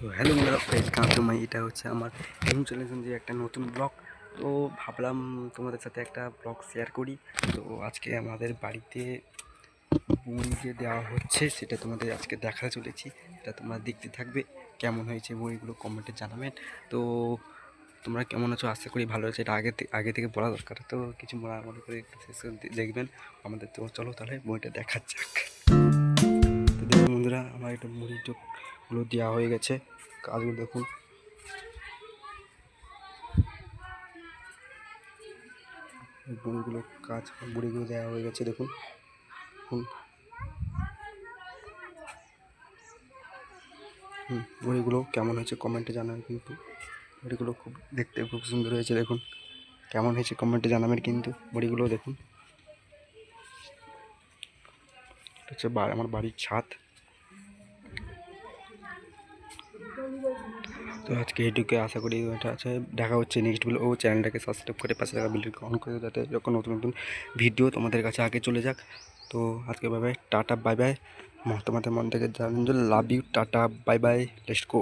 তো হ্যালো বন্ধুরা, welcome to my, এটা হচ্ছে আমার নিউ চ্যানেল যে একটা নতুন ব্লগ। তো ভাবলাম তোমাদের সাথে একটা ব্লগ শেয়ার করি। তো আজকে আমাদের বাড়িতে বড়ি যে দেওয়া হচ্ছে সেটা তোমাদের আজকে দেখাতে চলেছি। এটা তোমরা দেখতে থাকবে, কেমন হয়েছে বড়িগুলো কমেন্টে জানাবেন। তো তোমরা কেমন আছো? আশা করি ভালো হয়েছে। এটা আগে থেকে বলা দরকার, তো কিছু মনে করে একটু শেষ করে দেখবেন আমাদের। তো চলো তাহলে বইটা দেখা যাক। তো দেখুন বন্ধুরা, আমার একটা মুড়িগুলো দেওয়া হয়ে গেছে। কাজগুলো দেখুন, বড়িগুলো দেওয়া হয়ে গেছে। দেখুন বড়িগুলো কেমন হয়েছে কমেন্টে জানাবেন কিন্তু। বড়িগুলো দেখতে খুব সুন্দর হয়েছে। দেখুন কেমন হয়েছে কমেন্টে জানাবেন কিন্তু। বড়িগুলো দেখুন, এটা হচ্ছে আমার বাড়ির ছাদ। তো আজকে এইটুকু, আশা করি এটা আছে। দেখা হচ্ছে নেক্সট ভিডিও। চ্যানেলটাকে সাবস্ক্রাইব করে পাশে থাকা বেলটাকে অন করে, যাতে এরকম নতুন নতুন ভিডিও তোমাদের কাছে আগে চলে যাক। তো আজকে bye bye, tata bye bye. তোমাদের মন থেকে জানেন যে love you, tata bye bye, let's go.